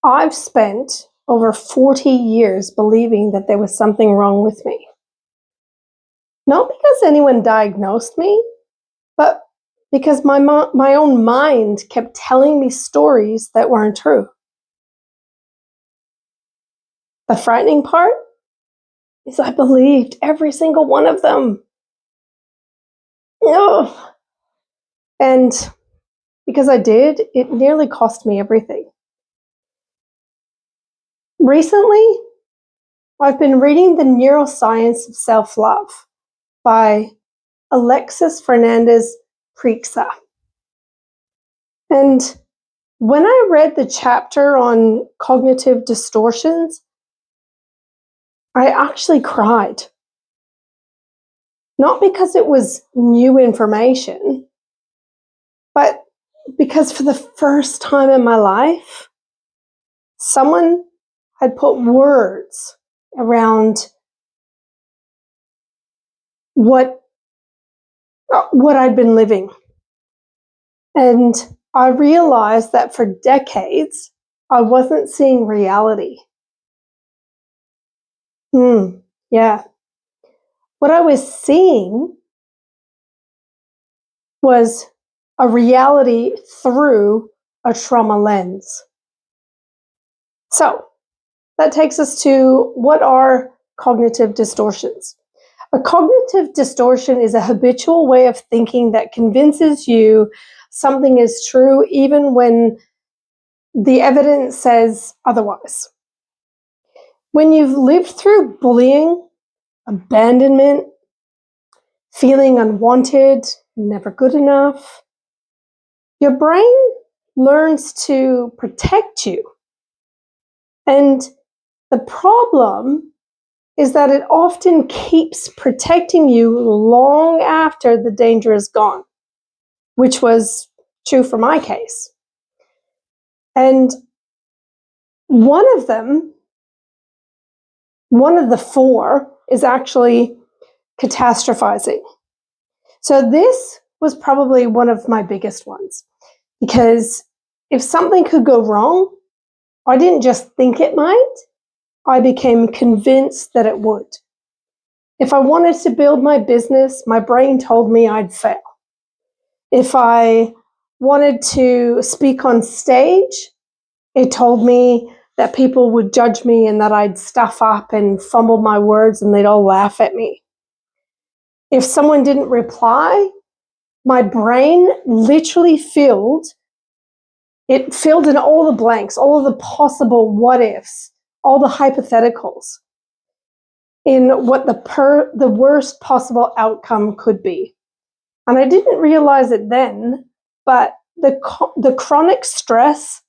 I've spent over 40 years believing that there was something wrong with me. Not because anyone diagnosed me, but because my own mind kept telling me stories that weren't true. The frightening part is I believed every single one of them. Ugh. And because I did, it nearly cost me everything. Recently, I've been reading The Neuroscience of Self-Love by Alexis Fernandez Priexa. And when I read the chapter on cognitive distortions, I actually cried. Not because it was new information, but because for the first time in my life, someone had put words around what I'd been living. And I realized that for decades, I wasn't seeing reality. Yeah. What I was seeing was a reality through a trauma lens. So that takes us to what are cognitive distortions? A cognitive distortion is a habitual way of thinking that convinces you something is true even when the evidence says otherwise. When you've lived through bullying, abandonment, feeling unwanted, never good enough, your brain learns to protect you. And the problem is that it often keeps protecting you long after the danger is gone, which was true for my case. And one of the four is actually catastrophizing. So this was probably one of my biggest ones, because if something could go wrong, I didn't just think it might, I became convinced that it would. If I wanted to build my business, my brain told me I'd fail. If I wanted to speak on stage, it told me that people would judge me and that I'd stuff up and fumble my words and they'd all laugh at me. If someone didn't reply, my brain literally filled in all the blanks, all of the possible what ifs, all the hypotheticals in what the worst possible outcome could be. And I didn't realize it then, but the chronic stress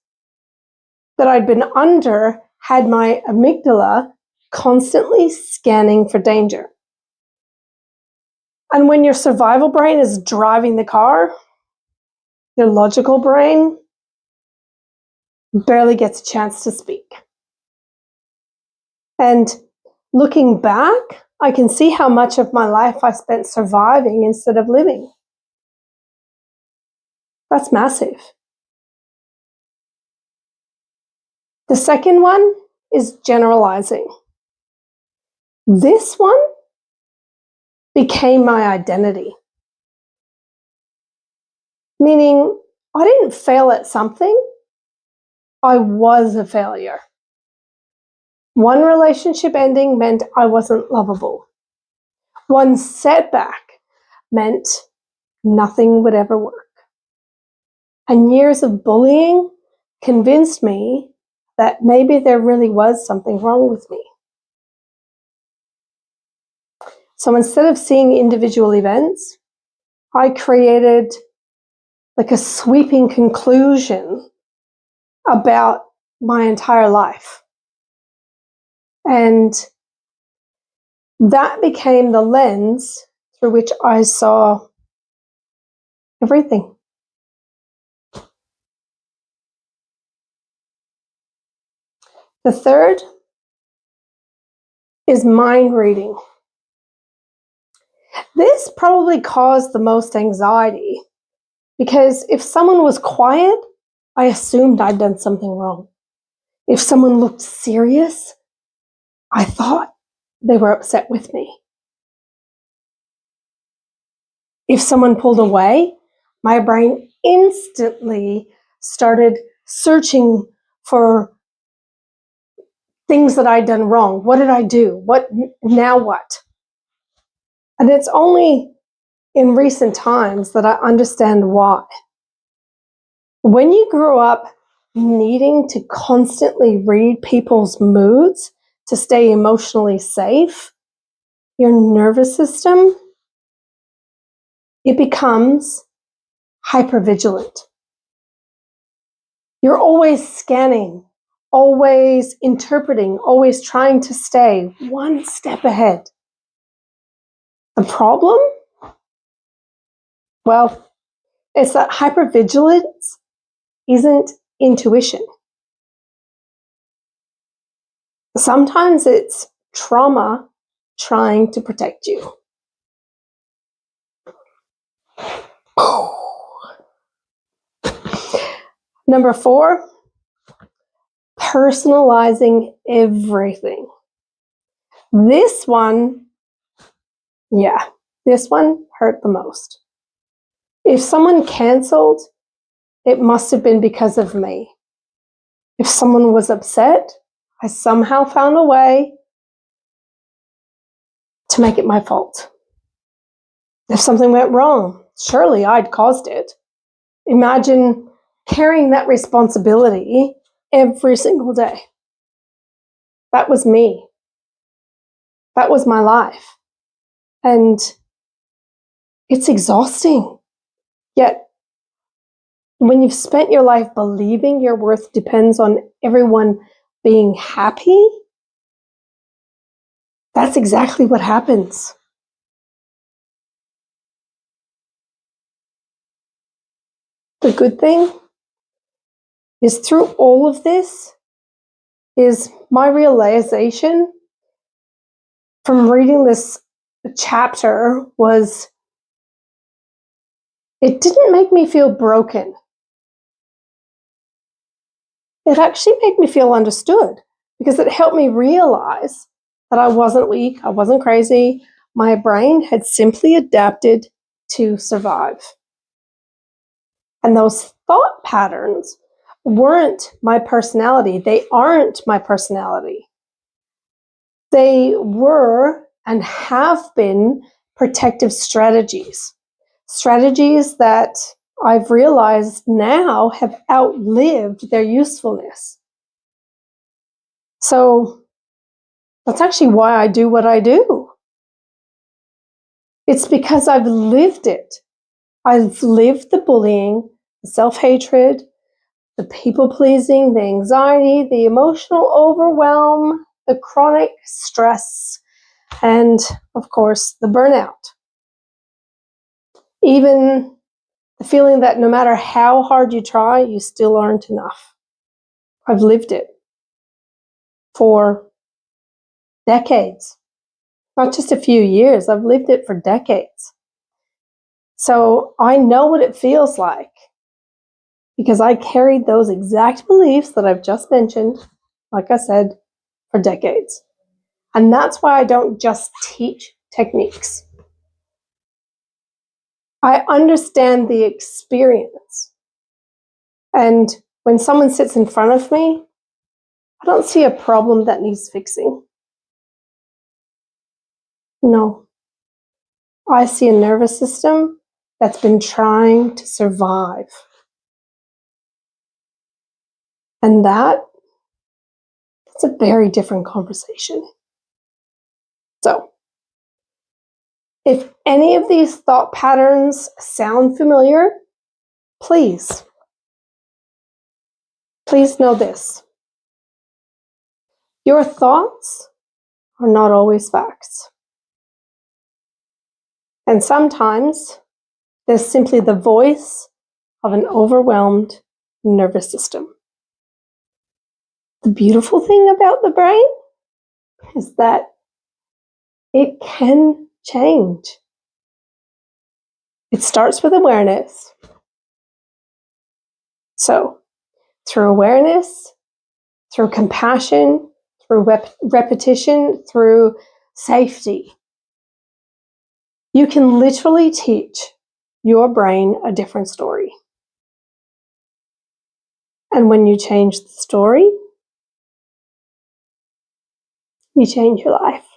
that I'd been under had my amygdala constantly scanning for danger. And when your survival brain is driving the car, your logical brain barely gets a chance to speak. And looking back, I can see how much of my life I spent surviving instead of living. That's massive. The second one is generalizing. This one became my identity. Meaning, I didn't fail at something, I was a failure. One relationship ending meant I wasn't lovable. One setback meant nothing would ever work. And years of bullying convinced me that maybe there really was something wrong with me. So instead of seeing individual events, I created like a sweeping conclusion about my entire life. And that became the lens through which I saw everything. The third is mind reading. This probably caused the most anxiety because if someone was quiet, I assumed I'd done something wrong. If someone looked serious, I thought they were upset with me. If someone pulled away, my brain instantly started searching for things that I'd done wrong. What did I do? Now what? And it's only in recent times that I understand why. When you grow up needing to constantly read people's moods to stay emotionally safe, your nervous system, it becomes hypervigilant. You're always scanning, always interpreting, always trying to stay one step ahead. The problem? Well, it's that hypervigilance isn't intuition. Sometimes it's trauma trying to protect you. Number 4, personalizing everything. This one hurt the most. If someone canceled, it must have been because of me. If someone was upset, I somehow found a way to make it my fault. If something went wrong, surely I'd caused it. Imagine carrying that responsibility every single day. That was me. That was my life. And it's exhausting. Yet, when you've spent your life believing your worth depends on everyone being happy, that's exactly what happens. The good thing is through all of this is my realization from reading this chapter was it didn't make me feel broken. It actually made me feel understood because it helped me realize that I wasn't weak, I wasn't crazy. My brain had simply adapted to survive. And those thought patterns weren't my personality. They aren't my personality. They were and have been protective strategies. Strategies that I've realized now have outlived their usefulness. So that's actually why I do what I do. It's because I've lived it. I've lived the bullying, the self-hatred, the people-pleasing, the anxiety, the emotional overwhelm, the chronic stress, and of course, the burnout. Even the feeling that no matter how hard you try, you still aren't enough. I've lived it for decades, not just a few years. I've lived it for decades. So I know what it feels like because I carried those exact beliefs that I've just mentioned, like I said, for decades. And that's why I don't just teach techniques. I understand the experience. And when someone sits in front of me, I don't see a problem that needs fixing. No. I see a nervous system that's been trying to survive. And that's a very different conversation. So, if any of these thought patterns sound familiar, please know this. Your thoughts are not always facts. And sometimes they're simply the voice of an overwhelmed nervous system. The beautiful thing about the brain is that it can change. It starts with awareness. So, through awareness, through compassion, through repetition, through safety. You can literally teach your brain a different story. And when you change the story, you change your life.